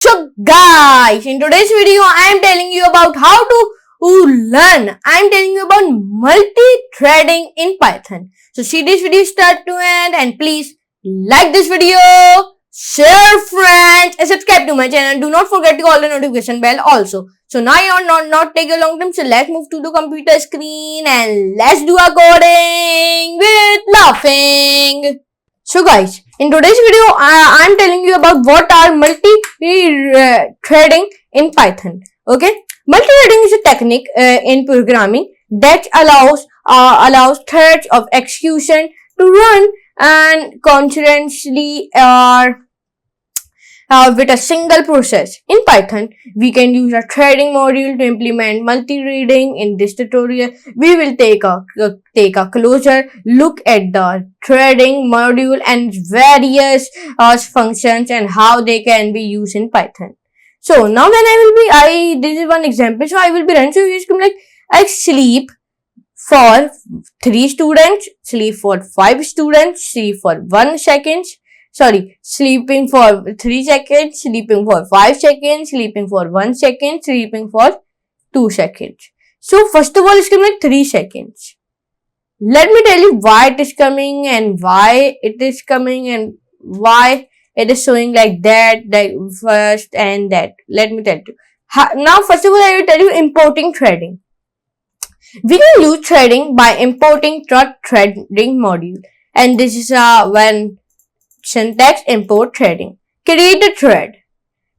So guys, in today's video I am telling you about how to learn. I am telling you about multi-threading in Python. So see this video start to end and please like this video, share friends and subscribe to my channel. Do not forget to call the notification bell also. So now you not take a long time. So let's move to the computer screen and let's do a coding with laughing. So guys, in today's video, I am telling you about what are multi-threading in Python. Okay, multi-threading is a technique in programming that allows threads of execution to run and concurrently with a single process. In Python, we can use a threading module to implement multi-threading. In this tutorial, we will take a closer look at the threading module and various functions and how they can be used in Python. So now when this is one example. So I will be running. So you come like I sleep for 3 students, sleep for 5 students, sleep for 1 second. Sleeping for 3 seconds, sleeping for 5 seconds, sleeping for 1 second, sleeping for 2 seconds. So first of all, it's coming like 3 seconds. Let me tell you why it is coming and why it is coming and why it is showing like that, like first and that. Let me tell you. Now first of all, I will tell you importing threading. We can use threading by importing threading module, and this is when syntax import threading. Create a thread.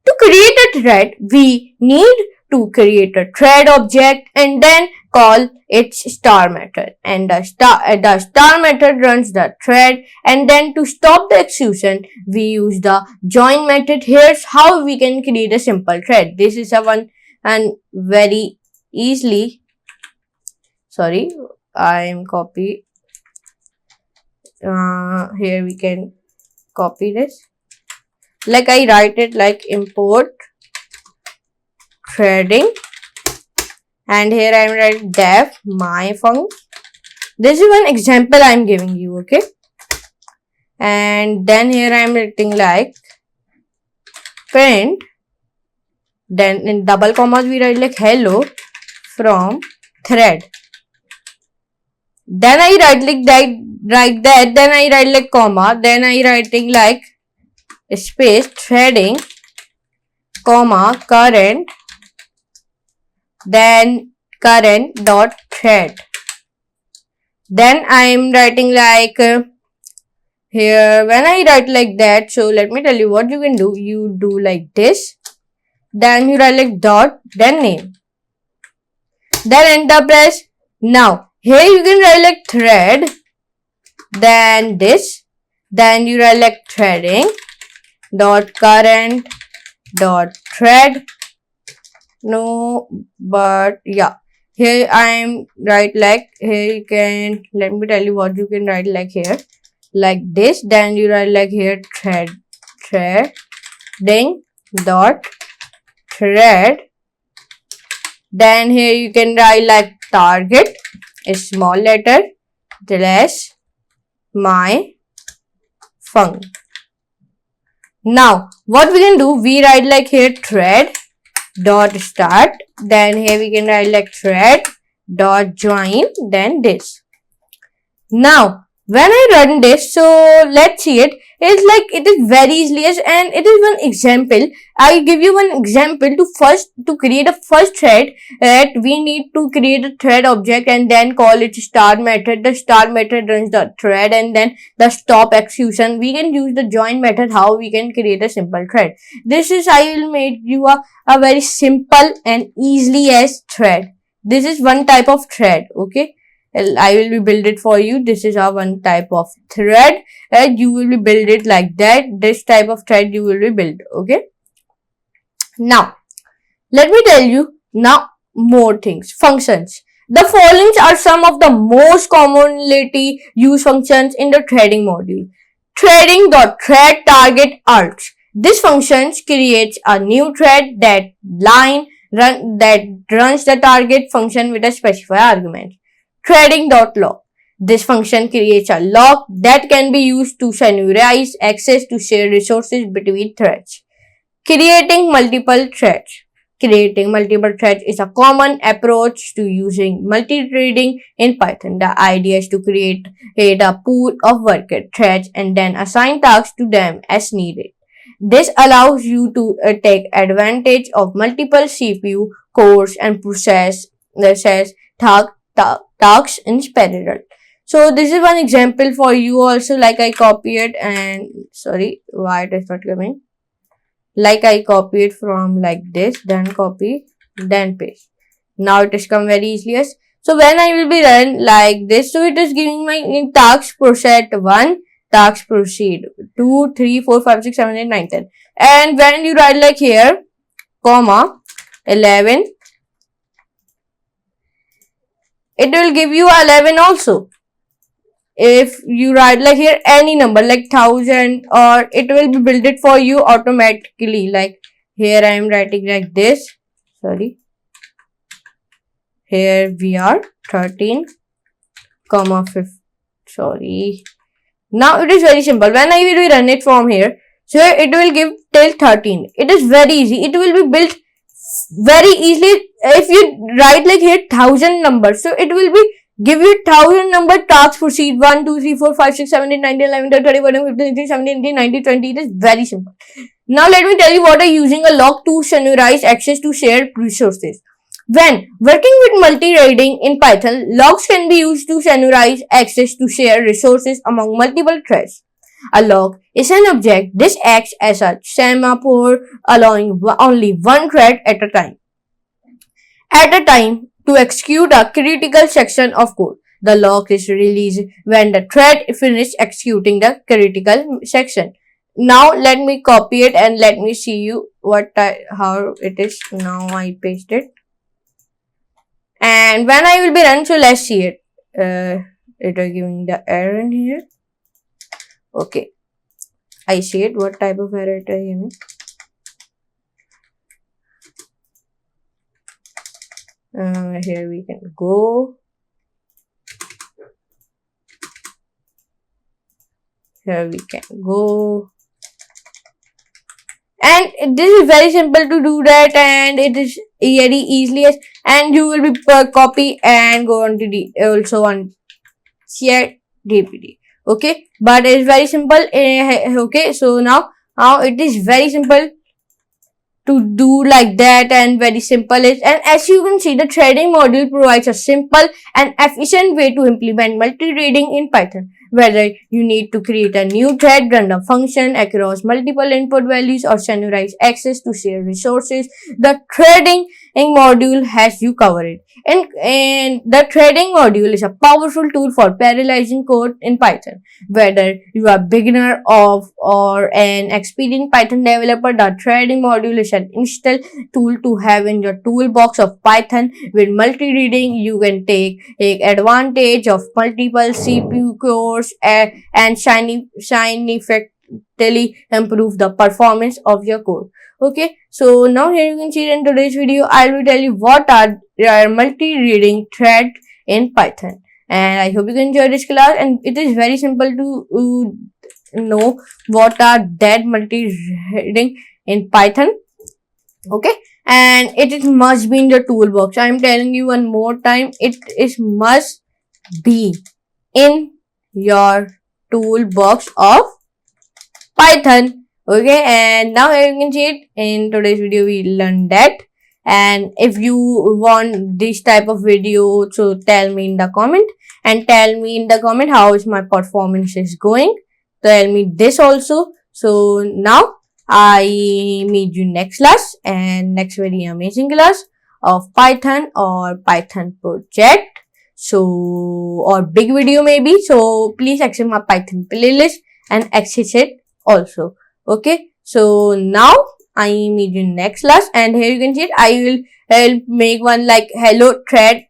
To create a thread, we need to create a thread object and then call its star method. And the star method runs the thread, and then to stop the execution, we use the join method. Here's how we can create a simple thread. This is a one and very easily. Sorry, I am copy. Here we can copy this. Like I write it like import threading, and here I am writing def my func. This is one example I am giving you, okay? And then here I am writing like print. Then in double commas we write like hello from thread. Then I write like that, then I write like comma, then I writing like space threading, comma, current, then current dot thread. Then I am writing like here, when I write like that, so let me tell you what you can do. You do like this, then you write like dot, then name, then enter press. Now here you can write like thread, then this, then you write like threading dot current dot thread. No, but yeah, here I am write like, here you can, let me tell you what you can write like here, like this, then you write like here threading dot thread. Then here you can write like target, a small letter, slash my func. Now what we can do, we write like here thread dot start, then here we can write like thread dot join, then this. Now when I run this, so let's see it. It's like it is very easily, and it is one example. I give you one example to create a first thread. That we need to create a thread object and then call it star method. The star method runs the thread and then the stop execution. We can use the join method. How we can create a simple thread. This is, I will make you a very simple and easily as thread. This is one type of thread, okay? I will be build it for you. This is our one type of thread, and you will be build it like that. This type of thread you will be build, okay? Now let me tell you now more things. Functions. The following are some of the most commonly used functions in the threading module. Threading.thread target arcs. This function creates a new thread that runs the target function with a specified argument. Threading.lock. This function creates a lock that can be used to synchronize access to shared resources between threads. Creating multiple threads. Creating multiple threads is a common approach to using multi-threading in Python. The idea is to create a pool of worker threads and then assign tasks to them as needed. This allows you to take advantage of multiple CPU cores and process tasks in parallel. So this is one example for you also, like I copy it and sorry, why it is not coming. Like I copy it from like this, then copy, then paste. Now it has come very easily. So when I will be run like this, so it is giving my tasks process 1, tasks proceed 2, 3, 4, 5, 6, 7, 8, 9, 10. And when you write like here, comma, 11, it will give you 11 also. If you write like here any number like 1000, or it will be build it for you automatically. Like here I am writing like this, sorry, here we are 13 comma 5, sorry. Now it is very simple. When I will run it from here, so it will give till 13. It is very easy. It will be built very easily. If you write like here 1000 numbers, so it will be give you 1000 number tasks proceed 1, 2, 3, 4, 5, 6, 7, 8, 9, 10, 11, 12, 13, 14, 15, 16, 17, 18, 19, 20. It is very simple. Now let me tell you what are using a log to summarize access to shared resources. When working with multi-threading in Python, logs can be used to summarize access to shared resources among multiple threads. A log is an object. This acts as a semaphore, allowing only one thread at a time to execute a critical section of code. The log is released when the thread finishes executing the critical section. Now let me copy it and let me see you how it is. Now I paste it. And when I will be run, so let's see it. It is giving the error in here. Okay, I see it. What type of error it is giving? Here we can go. Here we can go. And this is very simple to do that, and it is very easily, and you will be copy and go on to also on share DPD. Okay, but it's very simple. Okay, so now it is very simple to do like that, and very simple is, and as you can see, the threading module provides a simple and efficient way to implement multi-threading in Python. Whether you need to create a new thread, run a function across multiple input values, or summarize access to shared resources, the threading module has you covered. And the threading module is a powerful tool for parallelizing code in Python. Whether you are a beginner or an experienced Python developer, the threading module is an essential tool to have in your toolbox of Python. With multi-threading, you can take advantage of multiple CPU cores and significantly improve the performance of your code. Okay, so now here you can see in today's video, I will tell you what are multi-threading threads in Python. And I hope you can enjoy this class, and it is very simple to know what are that multi-threading in Python. Okay, and it must be in your toolbox. I am telling you one more time, it is must be in your toolbox of Python. Okay, and now here you can see it. In today's video we learned that. And if you want this type of video, so tell me in the comment, and tell me in the comment how is my performance is going. Tell me this also. So now I meet you next class, and next very amazing class of Python or Python project. So, or big video maybe. So please access my Python playlist and access it also. Okay, so now I meet you next class, and here you can see it. I will make one like hello thread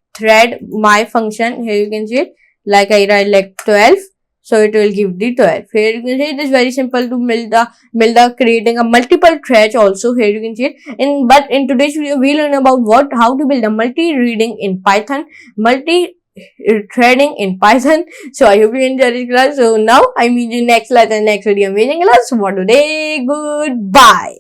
my function. Here you can see it, like I write like 12, so it will give the 12. Here you can see it is very simple to build the creating a multiple threads also. Here you can see it. But in today's video we learn about how to build a multi-threading in Python, multi-threading in Python. So I hope you enjoyed this class. So now I meet you next class and next video amazing class. For today, goodbye.